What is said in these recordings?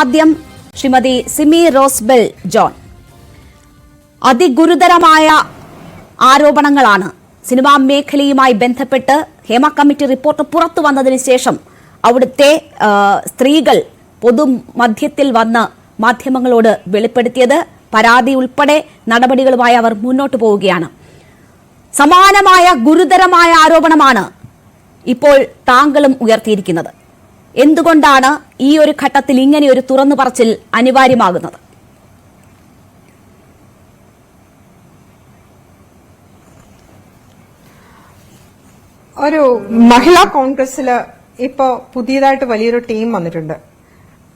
ആദ്യം ശ്രീമതി സിമി റോസ്ബെൽ ജോൺ. അതിഗുരുതരമായ ആരോപണങ്ങളാണ് സിനിമാ മേഖലയുമായി ബന്ധപ്പെട്ട് ഹേമ കമ്മിറ്റി റിപ്പോർട്ട് പുറത്തു വന്നതിന് ശേഷം അവിടുത്തെ സ്ത്രീകൾ പൊതുമധ്യത്തിൽ വന്ന് മാധ്യമങ്ങളോട് വെളിപ്പെടുത്തിയത്. പരാതി ഉൾപ്പെടെ നടപടികളുമായി അവർ മുന്നോട്ട് പോവുകയാണ്. സമാനമായ ഗുരുതരമായ ആരോപണമാണ് ഇപ്പോൾ താങ്കളും ഉയർത്തിയിരിക്കുന്നത്. എന്തുകൊണ്ടാണ് ഈ ഒരു ഘട്ടത്തിൽ ഇങ്ങനെ ഒരു തുറന്നു പറച്ചിൽ അനിവാര്യമാകുന്നത്? ഒരു മഹിളാ കോൺഗ്രസില് ഇപ്പോ പുതിയതായിട്ട് വലിയൊരു ടീം വന്നിട്ടുണ്ട്.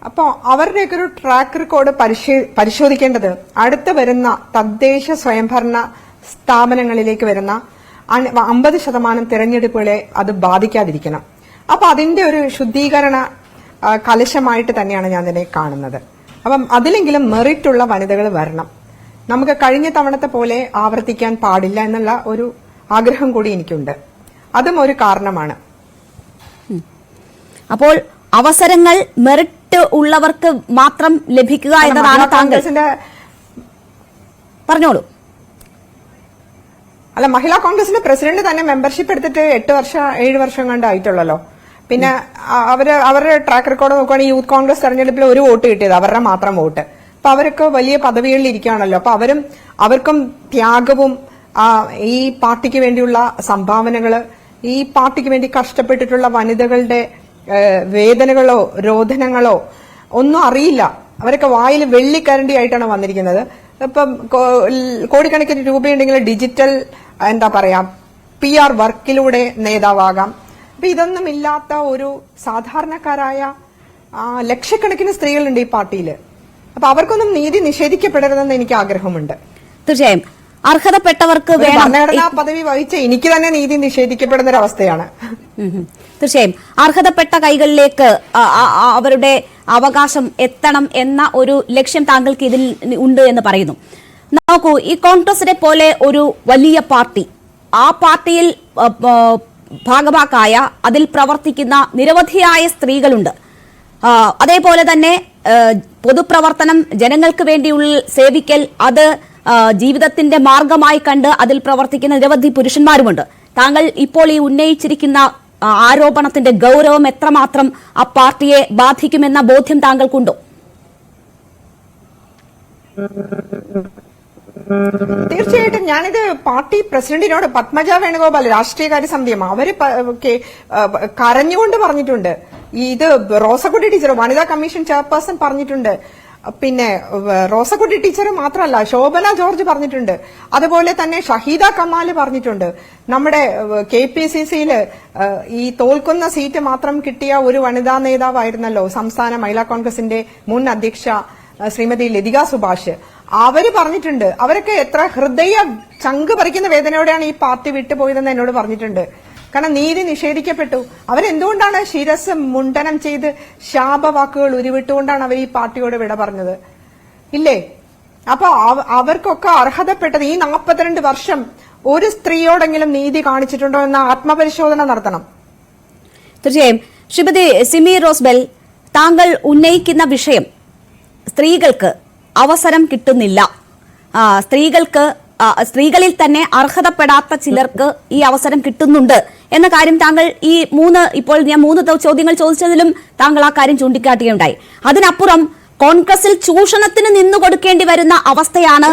അപ്പോ അവരുടെയൊക്കെ ഒരു ട്രാക്ക് റെക്കോർഡ് പരിശോധിക്കേണ്ടത് അടുത്ത് വരുന്ന തദ്ദേശ സ്വയംഭരണ സ്ഥാപനങ്ങളിലേക്ക് വരുന്ന 50% തിരഞ്ഞെടുപ്പുകളെ അത് ബാധിക്കാതിരിക്കണം. അപ്പൊ അതിന്റെ ഒരു ശുദ്ധീകരണ കലശമായിട്ട് തന്നെയാണ് ഞാൻ ഇതിനെ കാണുന്നത്. അപ്പം അതിലെങ്കിലും മെറിറ്റ് ഉള്ള വനിതകൾ വരണം. നമുക്ക് കഴിഞ്ഞ തവണത്തെ പോലെ ആവർത്തിക്കാൻ പാടില്ല എന്നുള്ള ഒരു ആഗ്രഹം കൂടി എനിക്കുണ്ട്. അതും ഒരു കാരണമാണ്. അപ്പോൾ അവസരങ്ങൾ മെറിറ്റ് ഉള്ളവർക്ക് മാത്രം ലഭിക്കുക എന്നതാണ് താങ്കളുടെ പറഞ്ഞോളൂ. അല്ല, മഹിളാ കോൺഗ്രസിന്റെ പ്രസിഡന്റ് തന്നെ മെമ്പർഷിപ്പ് എടുത്തിട്ട് 7 വർഷം കണ്ടായിട്ടുള്ളല്ലോ. പിന്നെ അവരുടെ ട്രാക്ക് റെക്കോർഡ് നോക്കുകയാണെങ്കിൽ യൂത്ത് കോൺഗ്രസ് തെരഞ്ഞെടുപ്പിൽ ഒരു വോട്ട് കിട്ടിയത്, അവരുടെ മാത്രം വോട്ട്. അപ്പൊ അവരൊക്കെ വലിയ പദവികളിൽ ഇരിക്കുകയാണല്ലോ. അപ്പൊ അവർക്കും ത്യാഗവും ഈ പാർട്ടിക്ക് വേണ്ടിയുള്ള സംഭാവനകള്, ഈ പാർട്ടിക്ക് വേണ്ടി കഷ്ടപ്പെട്ടിട്ടുള്ള വനിതകളുടെ വേദനകളോ രോദനങ്ങളോ ഒന്നും അറിയില്ല. അവരൊക്കെ വായിൽ വെള്ളിക്കരണ്ടി ആയിട്ടാണ് വന്നിരിക്കുന്നത്. ഇപ്പം കോടിക്കണക്കിന് രൂപയുണ്ടെങ്കിൽ ഡിജിറ്റൽ PR വർക്കിലൂടെ നേതാവാകാം. അപ്പൊ ഇതൊന്നും ഇല്ലാത്ത ഒരു സാധാരണക്കാരായ ലക്ഷക്കണക്കിന് സ്ത്രീകളുണ്ട് ഈ പാർട്ടിയിൽ. അപ്പൊ അവർക്കൊന്നും നീതി നിഷേധിക്കപ്പെടരുതെന്ന് എനിക്ക് ആഗ്രഹമുണ്ട്. തീർച്ചയായും അർഹതപ്പെട്ടവർക്ക് ഭരണഘടനാ പദവി വഹിച്ച എനിക്ക് തന്നെ നീതി നിഷേധിക്കപ്പെടുന്ന ഒരു അവസ്ഥയാണ്. തീർച്ചയായും അർഹതപ്പെട്ട കൈകളിലേക്ക് അവരുടെ അവകാശം എത്തണം എന്ന ഒരു ലക്ഷ്യം താങ്കൾക്ക് ഇതിൽ ഉണ്ട് എന്ന് പറയുന്നു. നോക്കൂ, ഈ കോൺഗ്രസിനെ പോലെ ഒരു വലിയ പാർട്ടി, ആ പാർട്ടിയിൽ ഭാഗഭാക്കായ അതിൽ പ്രവർത്തിക്കുന്ന നിരവധിയായ സ്ത്രീകളുണ്ട്. അതേപോലെ തന്നെ പൊതുപ്രവർത്തനം, ജനങ്ങൾക്ക് വേണ്ടിയുള്ള സേവിക്കൽ, അത് ജീവിതത്തിന്റെ മാർഗമായി കണ്ട് അതിൽ പ്രവർത്തിക്കുന്ന നിരവധി പുരുഷന്മാരുമുണ്ട്. താങ്കൾ ഇപ്പോൾ ഈ ഉന്നയിച്ചിരിക്കുന്ന ആരോപണത്തിന്റെ ഗൗരവം എത്രമാത്രം ആ പാർട്ടിയെ ബാധിക്കുമെന്ന ബോധ്യം താങ്കൾക്കുണ്ടോ? തീർച്ചയായിട്ടും ഞാനിത് പാർട്ടി പ്രസിഡന്റിനോട്, പത്മജ വേണുഗോപാൽ രാഷ്ട്രീയകാര്യ സമിതിയും, അവര് കരഞ്ഞുകൊണ്ട് പറഞ്ഞിട്ടുണ്ട്. ഇത് റോസക്കുട്ടി ടീച്ചർ, വനിതാ കമ്മീഷൻ ചെയർപേഴ്സൺ പറഞ്ഞിട്ടുണ്ട്. പിന്നെ റോസക്കുട്ടി ടീച്ചർ മാത്രമല്ല, ശോഭന ജോർജ് പറഞ്ഞിട്ടുണ്ട്. അതുപോലെ തന്നെ ഷഹീദ കമാൽ പറഞ്ഞിട്ടുണ്ട്. നമ്മുടെ KPCCയിൽ ഈ തോൽക്കുന്ന സീറ്റ് മാത്രം കിട്ടിയ ഒരു വനിതാ നേതാവായിരുന്നല്ലോ സംസ്ഥാന മഹിളാ കോൺഗ്രസിന്റെ മുൻ അധ്യക്ഷ ശ്രീമതി ലതിക സുഭാഷ്. അവര് പറഞ്ഞിട്ടുണ്ട്. അവരൊക്കെ എത്ര ഹൃദയ ചങ്ക് പറിക്കുന്ന വേദനയോടെയാണ് ഈ പാർട്ടി വിട്ടുപോയതെന്ന് എന്നോട് പറഞ്ഞിട്ടുണ്ട്. കാരണം നീതി നിഷേധിക്കപ്പെട്ടു. അവരെന്തുകൊണ്ടാണ് ശിരസ് മുണ്ടനം ചെയ്ത് ശാപവാക്കുകൾ ഉരുവിട്ടുകൊണ്ടാണ് അവർ ഈ പാർട്ടിയോട് വിട പറഞ്ഞത്? ഇല്ലേ? അപ്പൊ അവർക്കൊക്കെ അർഹതപ്പെട്ടത് ഈ 42 വർഷം ഒരു സ്ത്രീയോടെങ്കിലും നീതി കാണിച്ചിട്ടുണ്ടോ എന്ന ആത്മപരിശോധന നടത്തണം. തീർച്ചയായും. ശ്രീമതി സിമി റോസ്ബെൽ, താങ്കൾ ഉന്നയിക്കുന്ന വിഷയം സ്ത്രീകൾക്ക് അവസരം കിട്ടുന്നില്ല, സ്ത്രീകളിൽ തന്നെ അർഹതപ്പെടാത്ത ചിലർക്ക് ഈ അവസരം കിട്ടുന്നുണ്ട് എന്ന കാര്യം താങ്കൾ ഇപ്പോൾ ഞാൻ 3 ചോദ്യങ്ങൾ ചോദിച്ചതിലും താങ്കൾ ആ കാര്യം ചൂണ്ടിക്കാട്ടുകയുണ്ടായി. അതിനപ്പുറം കോൺഗ്രസിൽ ചൂഷണത്തിന് നിന്നുകൊടുക്കേണ്ടി വരുന്ന അവസ്ഥയാണ്.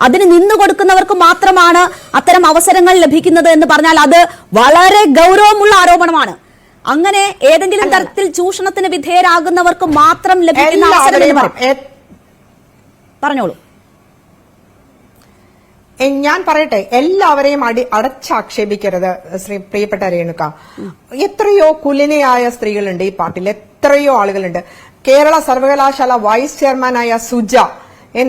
അതിന് നിന്നുകൊടുക്കുന്നവർക്ക് മാത്രമാണ് അത്തരം അവസരങ്ങൾ ലഭിക്കുന്നത് എന്ന് പറഞ്ഞാൽ അത് വളരെ ഗൗരവമുള്ള ആരോപണമാണ്. അങ്ങനെ ഏതെങ്കിലും തരത്തിൽ ചൂഷണത്തിന് വിധേയരാകുന്നവർക്ക് മാത്രം ലഭിക്കുന്ന അവസരം പറഞ്ഞോളൂ. ഞാൻ പറയട്ടെ, എല്ലാവരെയും അടച്ചാക്ഷേപിക്കരുത് പ്രിയപ്പെട്ട രേണുക. എത്രയോ കുലീനയായ സ്ത്രീകളുണ്ട് ഈ പാർട്ടിയിൽ, എത്രയോ ആളുകളുണ്ട്. കേരള സർവകലാശാല വൈസ് ചെയർമാനായ സുജ,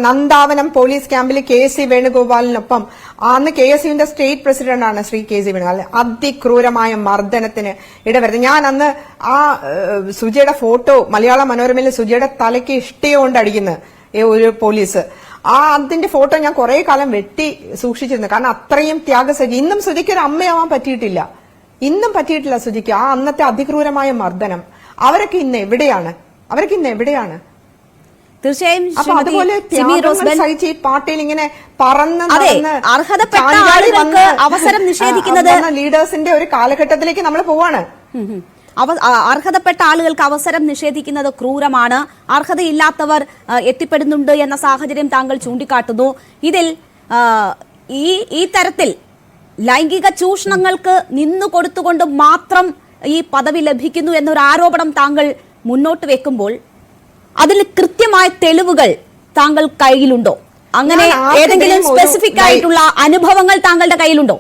നന്ദാവനം പോലീസ് ക്യാമ്പിൽ KC വേണുഗോപാലിനൊപ്പം, അന്ന് KSUവിന്റെ സ്റ്റേറ്റ് പ്രസിഡന്റാണ് ശ്രീ KC വേണുഗോപാൽ, അതിക്രൂരമായ മർദ്ദനത്തിന് ഇടവരുന്നത്. ഞാൻ അന്ന് ആ സുജയുടെ ഫോട്ടോ മലയാള മനോരമയിൽ സുജയുടെ തലയ്ക്ക് ഇഷ്ടികൊണ്ട് അടിക്കുന്ന ഒരു പോലീസ്, അതിന്റെ ഫോട്ടോ ഞാൻ കുറെ കാലം വെട്ടി സൂക്ഷിച്ചിരുന്നു. കാരണം അത്രയും ത്യാഗസജി. ഇന്നും സുജിക്ക് ഒരു അമ്മയാവാൻ പറ്റിയിട്ടില്ല. സുജിക്ക് ആ അന്നത്തെ അതിക്രൂരമായ മർദ്ദനം, അവരൊക്കെ ഇന്ന് എവിടെയാണ്? തീർച്ചയായും അപ്പൊ അതുപോലെ സഹിച്ച് ഈ പാർട്ടിയിൽ ഇങ്ങനെ പറന്ന് അർഹതപ്പെട്ട ആളുകൾക്ക് അവസരം നിഷേധിക്കുന്നത് ലീഡേഴ്സിന്റെ ഒരു കാലഘട്ടത്തിലേക്ക് നമ്മൾ പോവാണ്. അർഹതപ്പെട്ട ആളുകൾക്ക് അവസരം നിഷേധിക്കുന്നത് ക്രൂരമാണ്. അർഹതയില്ലാത്തവർ എത്തിപ്പെടുന്നുണ്ട് എന്ന സാഹചര്യം താങ്കൾ ചൂണ്ടിക്കാട്ടുന്നു. ഇതിൽ ഈ തരത്തിൽ ലൈംഗിക ചൂഷണങ്ങൾക്ക് നിന്നു കൊടുത്തുകൊണ്ട് മാത്രം ഈ പദവി ലഭിക്കുന്നു എന്നൊരു ആരോപണം താങ്കൾ മുന്നോട്ട് വെക്കുമ്പോൾ അതിൽ കൃത്യമായ തെളിവുകൾ താങ്കൾ കയ്യിലുണ്ടോ? അങ്ങനെ ഏതെങ്കിലും സ്പെസിഫിക് ആയിട്ടുള്ള അനുഭവങ്ങൾ താങ്കളുടെ കയ്യിലുണ്ടോ?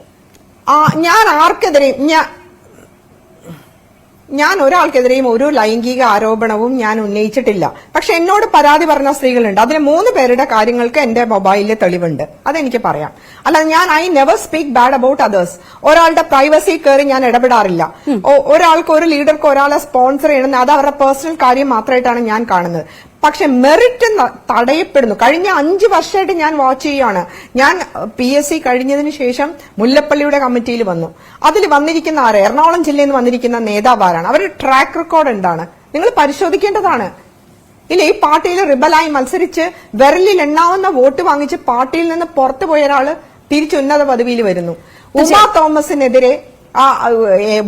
ഞാൻ ഒരാൾക്കെതിരെയും ഒരു ലൈംഗിക ആരോപണവും ഞാൻ ഉന്നയിച്ചിട്ടില്ല. പക്ഷെ എന്നോട് പരാതി പറഞ്ഞ സ്ത്രീകളുണ്ട്. അതിന് 3 പേരുടെ കാര്യങ്ങൾക്ക് എന്റെ മൊബൈലിൽ തെളിവുണ്ട്. അതെനിക്ക് പറയാം. അല്ലാതെ I never speak bad about others. ഒരാളുടെ പ്രൈവസി കയറി ഞാൻ ഇടപെടാറില്ല. ഒരാൾക്ക്, ഒരു ലീഡർക്ക് ഒരാളെ സ്പോൺസർ ചെയ്യണമെന്ന് അത് അവരുടെ പേഴ്സണൽ കാര്യം മാത്രമായിട്ടാണ് ഞാൻ കാണുന്നത്. പക്ഷെ മെറിറ്റ് തടയപ്പെടുന്നു. കഴിഞ്ഞ 5 വർഷമായിട്ട് ഞാൻ വാച്ച് ചെയ്യുകയാണ്. ഞാൻ PSC കഴിഞ്ഞതിന് ശേഷം മുല്ലപ്പള്ളിയുടെ കമ്മിറ്റിയിൽ വന്നു. അതിൽ വന്നിരിക്കുന്ന എറണാകുളം ജില്ലയിൽ നിന്ന് വന്നിരിക്കുന്ന നേതാവാരാണ്, അവരുടെ ട്രാക്ക് റെക്കോർഡ് എന്താണ് നിങ്ങൾ പരിശോധിക്കേണ്ടതാണ്. ഇല്ല, ഈ പാർട്ടിയിൽ റിബലായി മത്സരിച്ച് വിരലിൽ എണ്ണാവുന്ന വോട്ട് വാങ്ങിച്ച് പാർട്ടിയിൽ നിന്ന് പുറത്തു പോയ ഒരാള് തിരിച്ചുന്നത പദവിയിൽ വരുന്നു. ഉമാ തോമസിനെതിരെ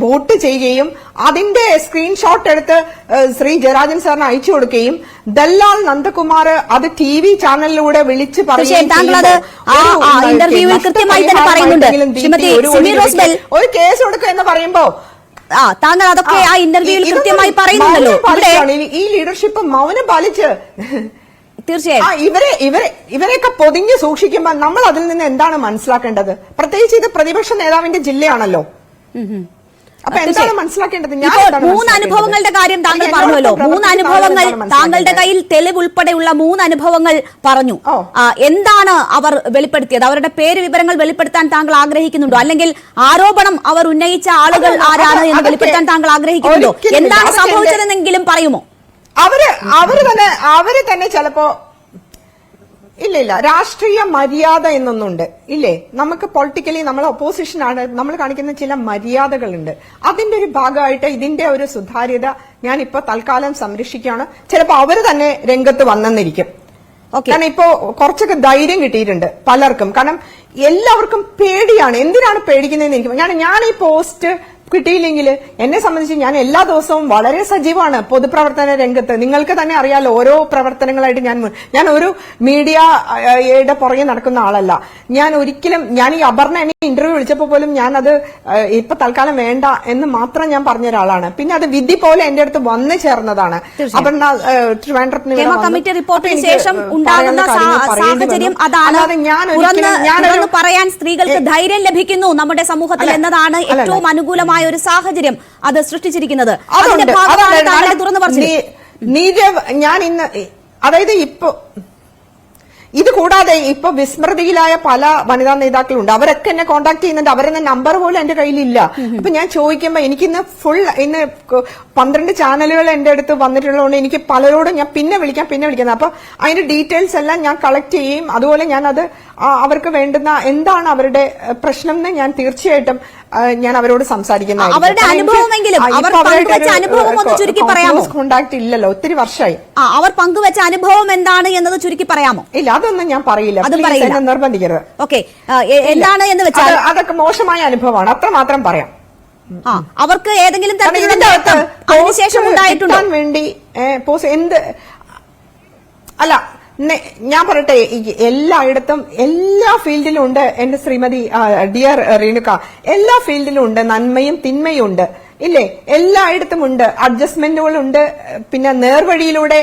വോട്ട് ചെയ്യുകയും അതിന്റെ സ്ക്രീൻഷോട്ട് എടുത്ത് ശ്രീ ജയരാജൻ സാറിന് അയച്ചു കൊടുക്കുകയും ദല്ലാൽ നന്ദകുമാർ അത് TV ചാനലിലൂടെ വിളിച്ച് ഒരു കേസ് കൊടുക്കുക എന്ന് പറയുമ്പോ താങ്കൾ അതൊക്കെ ആ ഇന്റർവ്യൂവിൽ കൃത്യമായി പറയുന്നുണ്ടല്ലോ. ഈ ലീഡർഷിപ്പ് മൗനം പാലിച്ച് തീർച്ചയായും ഇവരെയൊക്കെ പൊതിഞ്ഞ് സൂക്ഷിക്കുമ്പോൾ നമ്മൾ അതിൽ നിന്ന് എന്താണ് മനസ്സിലാക്കേണ്ടത്? പ്രത്യേകിച്ച് ഇത് പ്രതിപക്ഷ നേതാവിന്റെ ജില്ലയാണല്ലോ. അപ്പൊ എന്താണ് മനസ്സിലാക്കേണ്ടത്? 3 അനുഭവങ്ങളുടെ കാര്യം താങ്കൾ പറഞ്ഞല്ലോ. 3 അനുഭവങ്ങൾ താങ്കളുടെ കയ്യിൽ തെളിവുൾപ്പെടെയുള്ള 3 അനുഭവങ്ങൾ പറഞ്ഞു. എന്താണ് അവർ വെളിപ്പെടുത്തിയത്? അവരുടെ പേര് വിവരങ്ങൾ വെളിപ്പെടുത്താൻ താങ്കൾ ആഗ്രഹിക്കുന്നുണ്ടോ? അല്ലെങ്കിൽ ആരോപണം അവർ ഉന്നയിച്ച ആളുകൾ ആരാണ് എന്ന് വെളിപ്പെടുത്താൻ താങ്കൾ ആഗ്രഹിക്കുന്നുണ്ടോ? എന്താണ് സംഭവിച്ചതെന്നെങ്കിലും പറയുമോ? അവര് തന്നെ ചിലപ്പോ ഇല്ല രാഷ്ട്രീയ മര്യാദ എന്നൊന്നുണ്ട് ഇല്ലേ? നമുക്ക് പൊളിറ്റിക്കലി നമ്മൾ ഒപ്പോസിഷൻ ആണ്, നമ്മൾ കാണിക്കുന്ന ചില മര്യാദകളുണ്ട്. അതിന്റെ ഒരു ഭാഗമായിട്ട് ഇതിന്റെ ഒരു സുതാര്യത ഞാൻ ഇപ്പൊ തൽക്കാലം സംരക്ഷിക്കുകയാണ്. ചിലപ്പോ അവര് തന്നെ രംഗത്ത് വന്നെന്നിരിക്കും. കാരണം ഇപ്പോ കുറച്ചൊക്കെ ധൈര്യം കിട്ടിയിട്ടുണ്ട് പലർക്കും. കാരണം എല്ലാവർക്കും പേടിയാണ്. എന്തിനാണ് പേടിക്കുന്നതെന്ന് എനിക്ക് ഞാൻ ഈ പോസ്റ്റ് കിട്ടിയില്ലെങ്കിൽ എന്നെ സംബന്ധിച്ച് ഞാൻ എല്ലാ ദിവസവും വളരെ സജീവമാണ് പൊതുപ്രവർത്തന രംഗത്ത്. നിങ്ങൾക്ക് തന്നെ അറിയാലോ, ഓരോ പ്രവർത്തനങ്ങളായിട്ട് ഞാൻ ഒരു മീഡിയയുടെ പുറകെ നടക്കുന്ന ആളല്ല. ഞാൻ ഈ അപർണ എന്നെ ഇന്റർവ്യൂ വിളിച്ചപ്പോൾ പോലും ഞാൻ അത് ഇപ്പൊ തൽക്കാലം വേണ്ട എന്ന് മാത്രം ഞാൻ പറഞ്ഞ ഒരാളാണ്. പിന്നെ അത് വിധി പോലെ എന്റെ അടുത്ത് വന്നു ചേർന്നതാണ്. അപർണ കമ്മിറ്റി റിപ്പോർട്ടിന് ശേഷം ഉണ്ടാകുന്ന സാഹചര്യം അതാണ്. ഞാൻ പറയാൻ സ്ത്രീകൾക്ക് ധൈര്യം ലഭിക്കുന്നു നമ്മുടെ സമൂഹത്തിൽ എന്നതാണ് ഏറ്റവും അനുകൂലമായ ഒരു സാഹചര്യം അത് സൃഷ്ടിച്ചിരിക്കുന്നത്. തുറന്നു പറഞ്ഞു ഞാൻ ഇന്ന് അതായത് ഇപ്പൊ ഇത് കൂടാതെ ഇപ്പൊ വിസ്മൃതിയിലായ പല വനിതാ നേതാക്കളുണ്ട്. അവരൊക്കെ എന്നെ കോൺടാക്ട് ചെയ്യുന്നുണ്ട്. അവരെന്നെ നമ്പർ പോലും എന്റെ കയ്യിലില്ല. അപ്പൊ ഞാൻ ചോദിക്കുമ്പോ എനിക്കിന്ന് ഇന്ന് 12 ചാനലുകൾ എന്റെ അടുത്ത് വന്നിട്ടുള്ളതുകൊണ്ട് എനിക്ക് പലരോടും ഞാൻ പിന്നെ വിളിക്കാം. അപ്പൊ അതിന്റെ ഡീറ്റെയിൽസ് എല്ലാം ഞാൻ കളക്ട് ചെയ്യും. അതുപോലെ ഞാൻ അത് അവർക്ക് വേണ്ടുന്ന എന്താണ് അവരുടെ പ്രശ്നം എന്ന് ഞാൻ തീർച്ചയായിട്ടും ഞാൻ അവരോട് സംസാരിക്കുന്നതായിരിക്കും. അവരുടെ അനുഭവമെങ്കിലും അവർ പങ്കുവച്ച അനുഭവം ഒന്ന് ചുരുക്കി പറയാമോ? കോണ്ടാക്ട് ഇല്ലല്ലോ, ഒത്തിരി വർഷമായി. അവർ പങ്കുവച്ച അനുഭവം എന്താണ് എന്നത് ചുരുക്കി പറയാമോ? ഇല്ല, അതൊന്നും ഞാൻ പറയില്ല. നിർബന്ധിക്കരുത്. ഓക്കെ, എന്താണ് എന്ന് വെച്ചാൽ അതൊക്കെ മോശമായ അനുഭവമാണ്, അത്ര മാത്രം പറയാം. അവർക്ക് ഏതെങ്കിലും തരത്തിലുള്ള ശേഷം ഉണ്ടായിട്ടുണ്ടോ വേണ്ടി എന്ത് അല്ല ഞാൻ പറയട്ടെ, എല്ലായിടത്തും എല്ലാ ഫീൽഡിലും ഉണ്ട് എന്റെ ശ്രീമതി ഡിയർ റേണുക. എല്ലാ ഫീൽഡിലും ഉണ്ട്, നന്മയും തിന്മയും ഉണ്ട് ഇല്ലേ? എല്ലായിടത്തും ഉണ്ട്, അഡ്ജസ്റ്റ്മെന്റുകളുണ്ട്, പിന്നെ നേർവഴിയിലൂടെ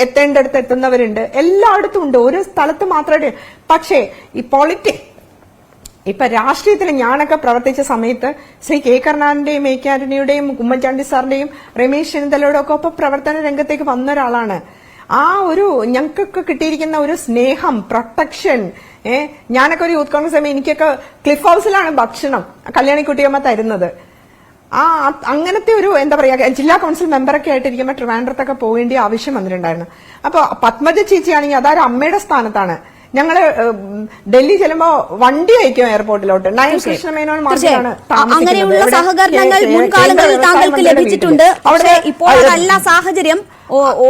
എത്തേണ്ടടുത്ത് എത്തുന്നവരുണ്ട്, എല്ലായിടത്തും ഉണ്ട്. ഒരു സ്ഥലത്ത് മാത്രമേ. പക്ഷേ ഈ ഇപ്പൊ രാഷ്ട്രീയത്തിൽ ഞാനൊക്കെ പ്രവർത്തിച്ച സമയത്ത് ശ്രീ കെ കരുണാകരന്റെയും എ കെ ആന്റണിയുടെയും ഉമ്മൻചാണ്ടി സാറിന്റെയും രമേശ് ചെന്നിത്തലയുടെ ഒക്കെ ഒപ്പം പ്രവർത്തന രംഗത്തേക്ക് വന്ന ഒരാളാണ്. ആ ഒരു ഞങ്ങൾക്കൊക്കെ കിട്ടിയിരിക്കുന്ന ഒരു സ്നേഹം, പ്രൊട്ടക്ഷൻ. ഞാനൊക്കെ ഒരു യൂത്ത് കോൺഗ്രസ് എനിക്കൊക്കെ ക്ലിഫ് ഹൗസിലാണ് ഭക്ഷണം കല്യാണിക്കുട്ടിയമ്മ തരുന്നത്. അങ്ങനത്തെ ഒരു എന്താ പറയാ, ജില്ലാ കൌൺസിൽ മെമ്പറൊക്കെ ആയിട്ടിരിക്കുമ്പോൾ ട്രിവാൻഡ്രത്തൊക്കെ പോകേണ്ട ആവശ്യം വന്നിട്ടുണ്ടായിരുന്നു. അപ്പൊ പത്മജ ചേച്ചിയാണെങ്കിൽ അതായത് അമ്മയുടെ സ്ഥാനത്താണ്. ഞങ്ങള് ഡൽഹി ചെല്ലുമ്പോ വണ്ടി അയക്കും എയർപോർട്ടിലോട്ട്. നയൻ കൃഷ്ണമേനോൻ മാത്രമാണ് അങ്ങനെയുള്ള സഹകരണങ്ങൾ മുൻകാലങ്ങളിൽ താങ്കൾക്ക് ലഭിച്ചിട്ടുണ്ട്. പക്ഷേ ഇപ്പോൾ അതല്ല സാഹചര്യം.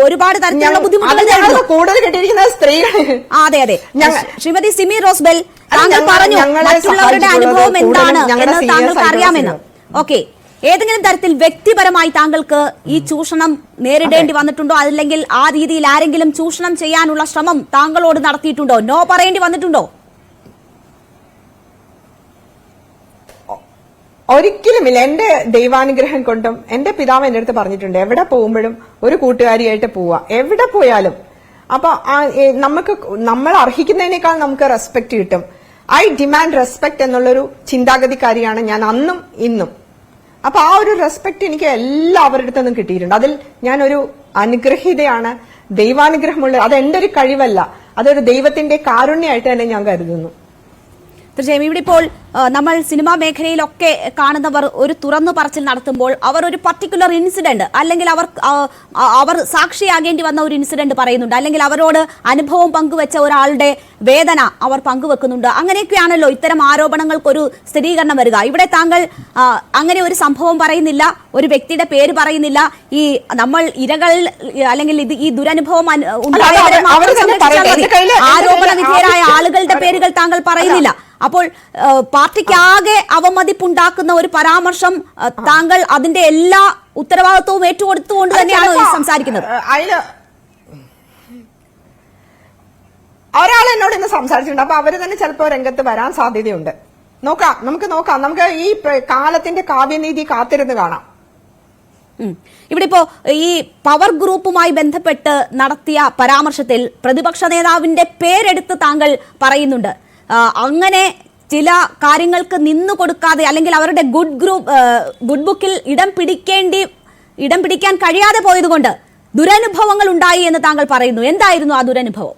ഒരുപാട് തരത്തിലുള്ള ബുദ്ധിമുട്ടുകൾ കൂടുതൽ കിട്ടിയിരിക്കുന്ന സ്ത്രീകൾ. അതെ അതെ. ശ്രീമതി സിമി റോസ്ബെൽ, താങ്കൾ പറഞ്ഞു മറ്റുള്ളവരുടെ അനുഭവം എന്താണ് എന്ന് താങ്കൾക്ക് അറിയാമെന്ന്. ഓക്കെ, ഏതെങ്കിലും തരത്തിൽ വ്യക്തിപരമായി താങ്കൾക്ക് ഈ ചൂഷണം നേരിടേണ്ടി വന്നിട്ടുണ്ടോ? അല്ലെങ്കിൽ ആ രീതിയിൽ ആരെങ്കിലും ചൂഷണം ചെയ്യാനുള്ള ശ്രമം താങ്കളോട് നടത്തിയിട്ടുണ്ടോ? നോ പറയേണ്ടി വന്നിട്ടുണ്ടോ? ഒരിക്കലുമില്ല. എന്റെ ദൈവാനുഗ്രഹം കൊണ്ടും എന്റെ പിതാവ് എന്റെ അടുത്ത് പറഞ്ഞിട്ടുണ്ട്, എവിടെ പോകുമ്പോഴും ഒരു കൂട്ടുകാരിയായിട്ട് പോവാ, എവിടെ പോയാലും. അപ്പൊ നമ്മൾ അർഹിക്കുന്നതിനേക്കാൾ നമുക്ക് റെസ്പെക്ട് കിട്ടും. ഐ ഡിമാൻഡ് റെസ്പെക്ട് എന്നുള്ളൊരു ചിന്താഗതിക്കാരിയാണ് ഞാൻ അന്നും ഇന്നും. അപ്പൊ ആ ഒരു റെസ്പെക്ട് എനിക്ക് എല്ലാവരുടെ അടുത്തുനിന്നും കിട്ടിയിട്ടുണ്ട്. അതിൽ ഞാനൊരു അനുഗ്രഹീതയാണ്, ദൈവാനുഗ്രഹമുള്ള. അത് എന്റെ ഒരു കഴിവല്ല, അതൊരു ദൈവത്തിന്റെ കാരുണ്യമായിട്ട് തന്നെ ഞാൻ കരുതുന്നു. തീർച്ചയായും ഇവിടെ ഇപ്പോൾ നമ്മൾ സിനിമാ മേഖലയിലൊക്കെ കാണുന്നവർ ഒരു തുറന്നു പറച്ചിൽ നടത്തുമ്പോൾ അവർ ഒരു പർട്ടിക്കുലർ ഇൻസിഡന്റ് അല്ലെങ്കിൽ അവർ സാക്ഷിയാകേണ്ടി വന്ന ഒരു ഇൻസിഡന്റ് പറയുന്നുണ്ട്, അല്ലെങ്കിൽ അവരോട് അനുഭവം പങ്കുവെച്ച ഒരാളുടെ വേദന അവർ പങ്കുവെക്കുന്നുണ്ട്. അങ്ങനെയൊക്കെയാണല്ലോ ഇത്തരം ആരോപണങ്ങൾക്കൊരു സ്ഥിരീകരണം വരിക. ഇവിടെ താങ്കൾ അങ്ങനെ ഒരു സംഭവം പറയുന്നില്ല, ഒരു വ്യക്തിയുടെ പേര് പറയുന്നില്ല. ഈ നമ്മൾ ഇരകൾ അല്ലെങ്കിൽ ഈ ദുരനുഭവം ആരോപണ വിധേയരായ ആളുകളുടെ പേരുകൾ താങ്കൾ പറയുന്നില്ല. അപ്പോൾ പാർട്ടിക്കാകെ അവമതിപ്പുണ്ടാക്കുന്ന ഒരു പരാമർശം താങ്കൾ അതിന്റെ എല്ലാ ഉത്തരവാദിത്വവും ഏറ്റുകൊടുത്തുകൊണ്ട് തന്നെയാണോ സംസാരിക്കുന്നത്? ഒരാൾ എന്നോട് ഇന്ന് സംസാരിച്ചിട്ടുണ്ട്. അപ്പൊ അവര് തന്നെ ചിലപ്പോ രംഗത്ത് വരാൻ സാധ്യതയുണ്ട്. നമുക്ക് ഈ കാലത്തിന്റെ കാവ്യനീതി കാത്തിരുന്ന് കാണാം. ഇവിടെ ഇപ്പോ ഈ പവർ ഗ്രൂപ്പുമായി ബന്ധപ്പെട്ട് നടത്തിയ പരാമർശത്തിൽ പ്രതിപക്ഷ നേതാവിന്റെ പേരെടുത്ത് താങ്കൾ പറയുന്നുണ്ട്. അങ്ങനെ ചില കാര്യങ്ങൾക്ക് നിന്നു കൊടുക്കാതെ അല്ലെങ്കിൽ അവരുടെ ഗുഡ് ബുക്കിൽ ഇടം പിടിക്കാൻ കഴിയാതെ പോയതുകൊണ്ട് ദുരനുഭവങ്ങൾ ഉണ്ടായി എന്ന് താങ്കൾ പറയുന്നു. എന്തായിരുന്നു ആ ദുരനുഭവം?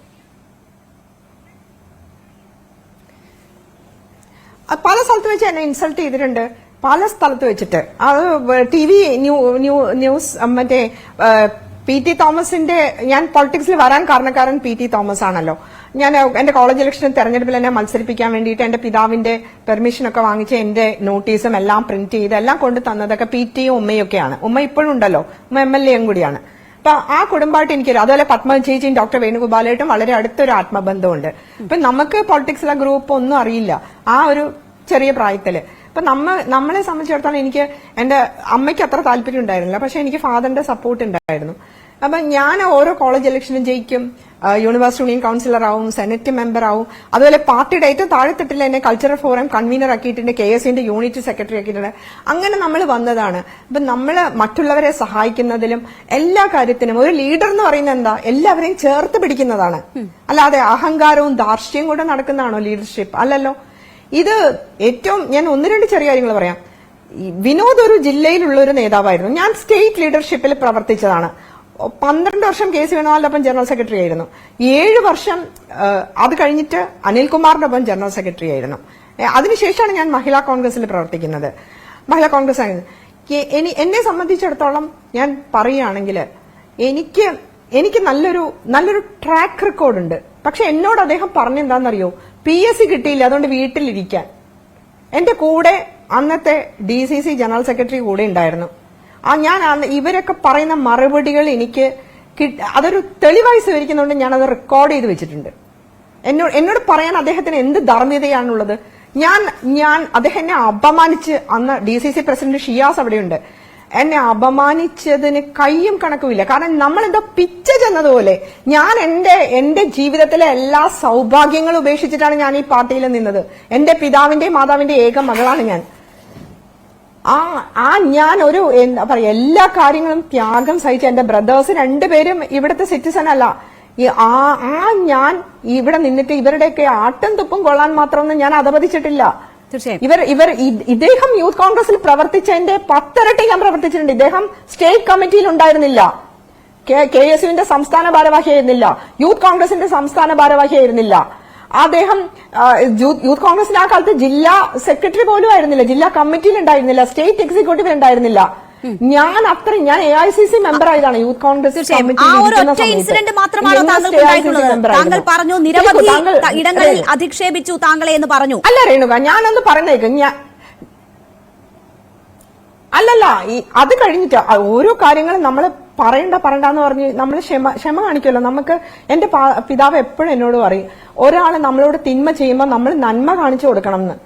പല സ്ഥലത്ത് വെച്ച് എന്നെ ഇൻസൾട്ട് ചെയ്തിട്ടുണ്ട്, പല സ്ഥലത്ത് വെച്ചിട്ട്. അത് TV ന്യൂസ് മറ്റേ PT തോമസിന്റെ, ഞാൻ പൊളിറ്റിക്സിൽ വരാൻ കാരണക്കാരൻ PT തോമസ് ആണല്ലോ. ഞാൻ എന്റെ കോളേജ് ഇലക്ഷൻ തെരഞ്ഞെടുപ്പിൽ എന്നെ മത്സരിപ്പിക്കാൻ വേണ്ടിയിട്ട് എന്റെ പിതാവിന്റെ പെർമിഷൻ ഒക്കെ വാങ്ങിച്ച് എന്റെ നോട്ടീസും എല്ലാം പ്രിന്റ് ചെയ്ത് എല്ലാം കൊണ്ട് തന്നതൊക്കെ PTയും ഉമ്മയൊക്കെയാണ്. ഉമ്മ ഇപ്പോഴും ഉണ്ടല്ലോ, ഉമ്മ MLA കൂടിയാണ്. അപ്പൊ ആ കുടുംബമായിട്ട് എനിക്ക്, അതുപോലെ പത്മ ചേച്ചിയും ഡോക്ടർ വേണുഗോപാലായിട്ടും വളരെ അടുത്തൊരു ആത്മബന്ധമുണ്ട്. അപ്പൊ നമുക്ക് പൊളിറ്റിക്സിലെ ഗ്രൂപ്പ് ഒന്നും അറിയില്ല ആ ഒരു ചെറിയ പ്രായത്തില്. അപ്പൊ നമ്മളെ സംബന്ധിച്ചിടത്തോളം എനിക്ക് എന്റെ അമ്മയ്ക്ക് അത്ര താല്പര്യം ഉണ്ടായിരുന്നില്ല, പക്ഷെ എനിക്ക് ഫാദറിന്റെ സപ്പോർട്ട് ഉണ്ടായിരുന്നു. അപ്പൊ ഞാൻ ഓരോ കോളേജ് ഇലക്ഷനും ജയിക്കും, യൂണിവേഴ്സിറ്റി യൂണിയൻ കൌൺസിലർ ആവും, സെനറ്റ് മെമ്പർ ആവും. അതുപോലെ പാർട്ടിയുടെ ഏറ്റവും താഴെത്തട്ടിൽ എന്നെ കൾച്ചറൽ ഫോറം കൺവീനർ ആക്കിയിട്ടുണ്ട്, KSന്റെ യൂണിറ്റ് സെക്രട്ടറി ആക്കിയിട്ടുണ്ട്. അങ്ങനെ നമ്മൾ വന്നതാണ്. അപ്പൊ നമ്മൾ മറ്റുള്ളവരെ സഹായിക്കുന്നതിലും എല്ലാ കാര്യത്തിനും ഒരു ലീഡർ എന്ന് പറയുന്നത് എന്താ, എല്ലാവരെയും ചേർത്ത് പിടിക്കുന്നതാണ്. അല്ലാതെ അഹങ്കാരവും ധാർഷ്ട്യവും കൂടെ നടക്കുന്നതാണോ ലീഡർഷിപ്പ്? അല്ലല്ലോ. ഇത് ഏറ്റവും, ഞാൻ ഒന്ന് രണ്ട് ചെറിയ കാര്യങ്ങൾ പറയാം. വിനോദ് ഒരു ജില്ലയിലുള്ള ഒരു നേതാവായിരുന്നു. ഞാൻ സ്റ്റേറ്റ് ലീഡർഷിപ്പിൽ പ്രവർത്തിച്ചതാണ്. 12 വർഷം KC വേണുഗോപാലിനൊപ്പം ജനറൽ സെക്രട്ടറി ആയിരുന്നു. 7 വർഷം അത് കഴിഞ്ഞിട്ട് അനിൽകുമാറിനൊപ്പം ജനറൽ സെക്രട്ടറി ആയിരുന്നു. അതിനുശേഷമാണ് ഞാൻ മഹിളാ കോൺഗ്രസിൽ പ്രവർത്തിക്കുന്നത്. മഹിളാ കോൺഗ്രസ് ആണ്. എന്നെ സംബന്ധിച്ചിടത്തോളം ഞാൻ പറയുകയാണെങ്കിൽ എനിക്ക് നല്ലൊരു ട്രാക്ക് റെക്കോർഡ് ഉണ്ട്. പക്ഷെ എന്നോട് അദ്ദേഹം പറഞ്ഞെന്താണെന്നറിയോ, PSC കിട്ടിയില്ല, അതുകൊണ്ട് വീട്ടിലിരിക്കാൻ. എന്റെ കൂടെ അന്നത്തെ DCC ജനറൽ സെക്രട്ടറി കൂടെ ഉണ്ടായിരുന്നു. ഞാൻ ഇവരൊക്കെ പറയുന്ന മറുപടികൾ എനിക്ക് അതൊരു തെളിവായി സ്വീകരിക്കുന്നുണ്ട്. ഞാനത് റെക്കോർഡ് ചെയ്ത് വെച്ചിട്ടുണ്ട്. എന്നോട് പറയാൻ അദ്ദേഹത്തിന് എന്ത് ധാർമ്മികതയാണുള്ളത്? അദ്ദേഹം എന്നെ അപമാനിച്ച്, അന്ന് DCC പ്രസിഡന്റ് ഷിയാസ് അവിടെയുണ്ട്, എന്നെ അപമാനിച്ചതിന് കയ്യും കണക്കുമില്ല. കാരണം നമ്മളെന്തോ പിച്ച ചെന്നതുപോലെ ഞാൻ എന്റെ ജീവിതത്തിലെ എല്ലാ സൗഭാഗ്യങ്ങളും ഉപേക്ഷിച്ചിട്ടാണ് ഞാൻ ഈ പാർട്ടിയിൽ നിന്നത്. എന്റെ പിതാവിന്റെയും മാതാവിന്റെയും ഏക മകളാണ് ഞാൻ. ഞാൻ ഒരു എന്താ പറയാ, എല്ലാ കാര്യങ്ങളും ത്യാഗം സഹിച്ച എന്റെ ബ്രദേഴ്സ് 2 പേരും ഇവിടുത്തെ സിറ്റിസൺ അല്ല. ഞാൻ ഇവിടെ നിന്നിട്ട് ഇവരുടെയൊക്കെ ആട്ടും തുപ്പും കൊള്ളാൻ മാത്രമൊന്നും ഞാൻ അധപതിച്ചിട്ടില്ല. ഇദ്ദേഹം യൂത്ത് കോൺഗ്രസിൽ പ്രവർത്തിച്ചതിന്റെ 10 ഇരട്ടി ഞാൻ പ്രവർത്തിച്ചിട്ടുണ്ട്. ഇദ്ദേഹം സ്റ്റേറ്റ് കമ്മിറ്റിയിൽ ഉണ്ടായിരുന്നില്ല, KSUവിന്റെ സംസ്ഥാന ഭാരവാഹിയായിരുന്നില്ല, യൂത്ത് കോൺഗ്രസിന്റെ സംസ്ഥാന ഭാരവാഹിയായിരുന്നില്ല. അദ്ദേഹം യൂത്ത് കോൺഗ്രസിന്റെ ആ കാലത്ത് ജില്ലാ സെക്രട്ടറി പോലും ആയിരുന്നില്ല, ജില്ലാ കമ്മിറ്റിയിൽ ഉണ്ടായിരുന്നില്ല, സ്റ്റേറ്റ് എക്സിക്യൂട്ടീവിൽ ഉണ്ടായിരുന്നില്ല. ഞാൻ AICC മെമ്പർ ആയതാണ് യൂത്ത് കോൺഗ്രസ് ആ ഒരു ഒറ്റ ഇൻസിഡന്റ് മാത്രമാണോ താങ്കൾക്ക് ഉണ്ടായിട്ടുള്ളത്? താങ്കൾ പറഞ്ഞു നിരവധി ഇടങ്ങളിൽ അധിക്ഷേപിച്ചു താങ്കളെ എന്ന് പറഞ്ഞു. അല്ല രേണുക, ഞാനൊന്ന് പറഞ്ഞേക്ക്. അല്ലല്ല, അത് കഴിഞ്ഞിട്ട് ഓരോ കാര്യങ്ങളും നമ്മൾ പറയണ്ടെന്ന് പറഞ്ഞ് നമ്മൾ ക്ഷമ കാണിക്കുമല്ലോ. നമുക്ക് എന്റെ പിതാവ് എപ്പോഴും എന്നോട് പറയും, ഒരാള് നമ്മളോട് തിന്മ ചെയ്യുമ്പോൾ നമ്മൾ നന്മ കാണിച്ചു കൊടുക്കണം എന്ന്.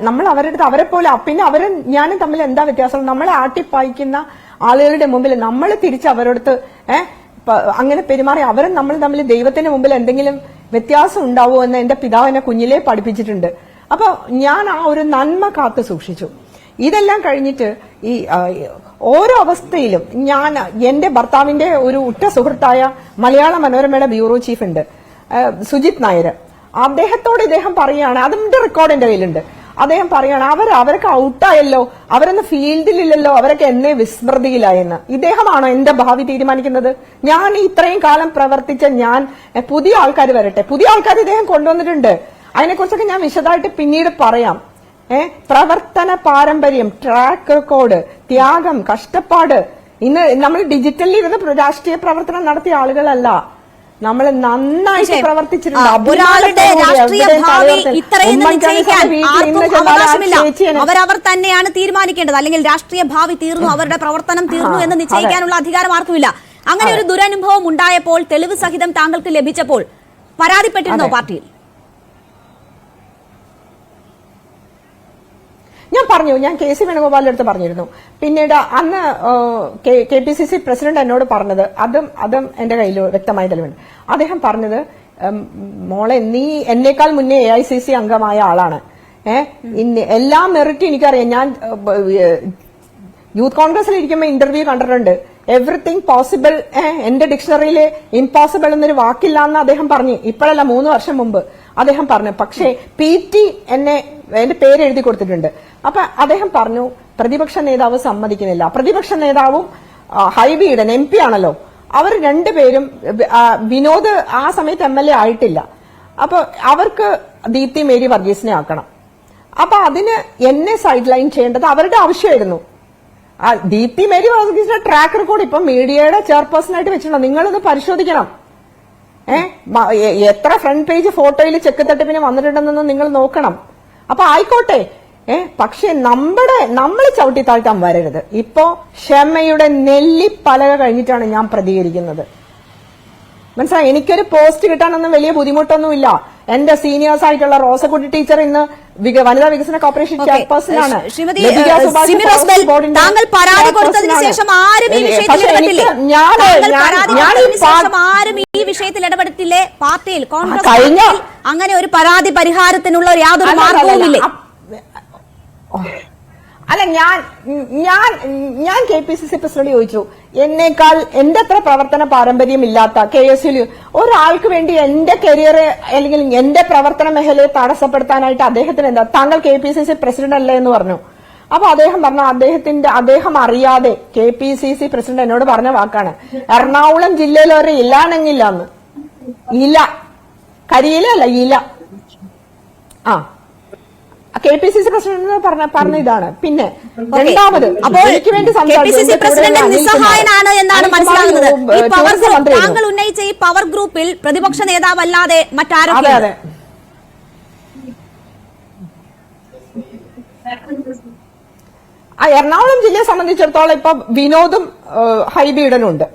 നമ്മൾ അവരുടെ അടുത്ത് അവരെ പോലെ, പിന്നെ അവരും ഞാനും തമ്മിൽ എന്താ വ്യത്യാസം? നമ്മളെ ആട്ടിപ്പായിക്കുന്ന ആളുകളുടെ മുമ്പിൽ നമ്മൾ തിരിച്ച് അവരോടത്ത് അങ്ങനെ പെരുമാറി അവരും നമ്മൾ തമ്മിൽ ദൈവത്തിന്റെ മുമ്പിൽ എന്തെങ്കിലും വ്യത്യാസം ഉണ്ടാവുമോ എന്ന് എന്റെ പിതാവ് എന്നെ കുഞ്ഞിലേ പഠിപ്പിച്ചിട്ടുണ്ട്. അപ്പൊ ഞാൻ ആ ഒരു നന്മ കാത്തു സൂക്ഷിച്ചു. ഇതെല്ലാം കഴിഞ്ഞിട്ട് ഈ ഓരോ അവസ്ഥയിലും ഞാൻ എന്റെ ഭർത്താവിന്റെ ഒരു ഉറ്റ സുഹൃത്തായ മലയാള മനോരമയുടെ ബ്യൂറോ ചീഫ് ഉണ്ട്, സുജിത് നായർ. അദ്ദേഹത്തോട് ഇദ്ദേഹം പറയുകയാണ്, അതിന്റെ റെക്കോർഡ് എന്റെ കയ്യിലുണ്ട്. അദ്ദേഹം പറയുകയാണ്, അവരൊക്കെ ഔട്ടായല്ലോ, അവരൊന്ന് ഫീൽഡിലില്ലല്ലോ, അവരൊക്കെ എന്നെ വിസ്മൃതിയിലായെന്ന്. ഇദ്ദേഹമാണോ എന്റെ ഭാവി തീരുമാനിക്കുന്നത്? ഞാൻ ഇത്രയും കാലം പ്രവർത്തിച്ച ഞാൻ പുതിയ ആൾക്കാർ വരട്ടെ, പുതിയ ആൾക്കാർ ഇദ്ദേഹം കൊണ്ടുവന്നിട്ടുണ്ട്. അതിനെക്കുറിച്ചൊക്കെ ഞാൻ വിശദമായിട്ട് പിന്നീട് പറയാം. പ്രവർത്തന പാരമ്പര്യം, ട്രാക്ക് റെക്കോർഡ്, ത്യാഗം, കഷ്ടപ്പാട്. ഇന്ന് നമ്മൾ ഡിജിറ്റലിൽ ഇരുന്ന് രാഷ്ട്രീയ പ്രവർത്തനം നടത്തിയ ആളുകളല്ല, നമ്മൾ നന്നായിട്ട് പ്രവർത്തിച്ചിട്ടുണ്ട്. ഒരാളുടെ രാഷ്ട്രീയ ഭാവി ഇത്രയെന്ന് നിശ്ചയിക്കാൻ ആർക്കും അവകാശമില്ല. അവരവർ തന്നെയാണ് തീരുമാനിക്കേണ്ടത്. അല്ലെങ്കിൽ രാഷ്ട്രീയ ഭാവി തീർന്നു, അവരുടെ പ്രവർത്തനം തീർന്നു എന്ന് നിശ്ചയിക്കാനുള്ള അധികാരം ആർക്കുമില്ല. അങ്ങനെ ഒരു ദുരനുഭവം ഉണ്ടായപ്പോൾ, തെളിവ് സഹിതം താങ്കൾക്ക് ലഭിച്ചപ്പോൾ പരാതിപ്പെട്ടിരുന്നോ പാർട്ടിയിൽ? ഞാൻ KC വേണുഗോപാലിന്റെ അടുത്ത് പറഞ്ഞിരുന്നു. പിന്നീട് അന്ന് KPCC പ്രസിഡന്റ് എന്നോട് പറഞ്ഞത്, അതും എന്റെ കയ്യിൽ വ്യക്തമായ തെളിവുണ്ട്. അദ്ദേഹം പറഞ്ഞത്, മോളെ നീ എന്നേക്കാൾ മുന്നേ AICC അംഗമായ ആളാണ്, എല്ലാ മെറിറ്റും എനിക്കറിയാം. ഞാൻ യൂത്ത് കോൺഗ്രസിൽ ഇരിക്കുമ്പോൾ ഇന്റർവ്യൂ കണ്ടിട്ടുണ്ട്. എവറിത്തിങ് പോസിബിൾ, എന്റെ ഡിക്ഷണറിയിൽ ഇംപോസിബിൾ എന്നൊരു വാക്കില്ല എന്ന് അദ്ദേഹം പറഞ്ഞു. ഇപ്പോഴല്ല, 3 വർഷം മുമ്പ് അദ്ദേഹം പറഞ്ഞു. പക്ഷേ PT എന്റെ പേര് എഴുതി കൊടുത്തിട്ടുണ്ട്. അപ്പൊ അദ്ദേഹം പറഞ്ഞു, പ്രതിപക്ഷ നേതാവ് സമ്മതിക്കുന്നില്ല. പ്രതിപക്ഷ നേതാവും ഹൈബി ഈഡൻ MP ആണല്ലോ, അവർ രണ്ടുപേരും, വിനോദ് ആ സമയത്ത് MLA ആയിട്ടില്ല. അപ്പൊ അവർക്ക് ദീപ്തി മേരി വർഗീസിനെ ആക്കണം. അപ്പൊ അതിന് എന്നെ സൈഡ് ലൈൻ ചെയ്യേണ്ടത് അവരുടെ ആവശ്യമായിരുന്നു. ദീപ്തി മേരി വർഗീസിന്റെ ട്രാക്ക് റെക്കോർഡ് ഇപ്പൊ മീഡിയയുടെ ചെയർപേഴ്സൺ ആയിട്ട് വെച്ചിട്ടുണ്ടോ? നിങ്ങളൊന്ന് പരിശോധിക്കണം. എത്ര ഫ്രണ്ട് പേജ് ഫോട്ടോയിൽ ചെക്ക് തട്ടിപ്പിന് വന്നിട്ടുണ്ടെന്ന് നിങ്ങൾ നോക്കണം. അപ്പൊ ആയിക്കോട്ടെ, പക്ഷെ നമ്മൾ ചവിട്ടി താഴ്ത്താൻ വരരുത്. ഇപ്പോ ക്ഷമയുടെ നെല്ലിപ്പലക കഴിഞ്ഞിട്ടാണ് ഞാൻ പ്രതികരിക്കുന്നത്. മനസ്സിലായി? എനിക്കൊരു പോസ്റ്റ് കിട്ടാനൊന്നും വലിയ ബുദ്ധിമുട്ടൊന്നുമില്ല. എന്റെ സീനിയേഴ്സ് ആയിട്ടുള്ള റോസക്കുട്ടി ടീച്ചർ ഇന്ന് വനിതാ വികസന കോർപ്പറേഷൻ ചെയർപേഴ്സൺ ആണ്. താങ്കൾ പരാതി കൊടുത്തതിന് ശേഷം ആരും ഈ വിഷയത്തിൽ ഇടപെട്ടില്ലേ? പാർട്ടിയിൽ, കോൺഗ്രസ് അങ്ങനെ ഒരു പരാതി പരിഹാരത്തിനുള്ള യാതൊരു മാർഗവുമില്ലേ? അല്ല, ഞാൻ KPCC പ്രസിഡന്റ് ചോദിച്ചു, എന്നേക്കാൾ എന്റെ അത്ര പ്രവർത്തന പാരമ്പര്യം ഇല്ലാത്ത KSU ഒരാൾക്ക് വേണ്ടി എന്റെ കരിയർ അല്ലെങ്കിൽ എന്റെ പ്രവർത്തന മേഖലയെ തടസ്സപ്പെടുത്താനായിട്ട് അദ്ദേഹത്തിന് എന്താ? താങ്കൾ KPCC പ്രസിഡന്റ് അല്ലേ എന്ന് പറഞ്ഞു. അപ്പൊ അദ്ദേഹം പറഞ്ഞു, അദ്ദേഹം അറിയാതെ KPCC പ്രസിഡന്റ് എന്നോട് പറഞ്ഞ വാക്കാണ്, എറണാകുളം ജില്ലയിൽ ഒരു ഇല്ലാണെങ്കില്ലാന്ന്. ഇല, കരിയിലല്ല, ഇല. KPCC പ്രസിഡന്റ് പറഞ്ഞ ഇതാണ്. പിന്നെ രണ്ടാമത്, എനിക്ക് വേണ്ടി നിസ്സഹായനാണ് എന്നാണ് മനസ്സിലാകുന്നത്. താങ്കൾ ഉന്നയിച്ച ഈ പവർ ഗ്രൂപ്പിൽ പ്രതിപക്ഷ നേതാവല്ലാതെ മറ്റാരൊക്കെ? അതെ, എറണാകുളം ജില്ലയെ സംബന്ധിച്ചിടത്തോളം ഇപ്പൊ വിനോദും ഹൈബി ഈഡനും ഉണ്ട്.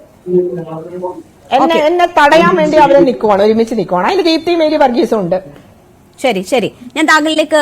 എന്നെ തടയാൻ വേണ്ടി അവരെ ഒരുമിച്ച് നിൽക്കുവാണ്. അതിൽ ദീപ്തി മേരി വർഗീസും ഉണ്ട്. ശരി, ഞാൻ താങ്കളിലേക്ക്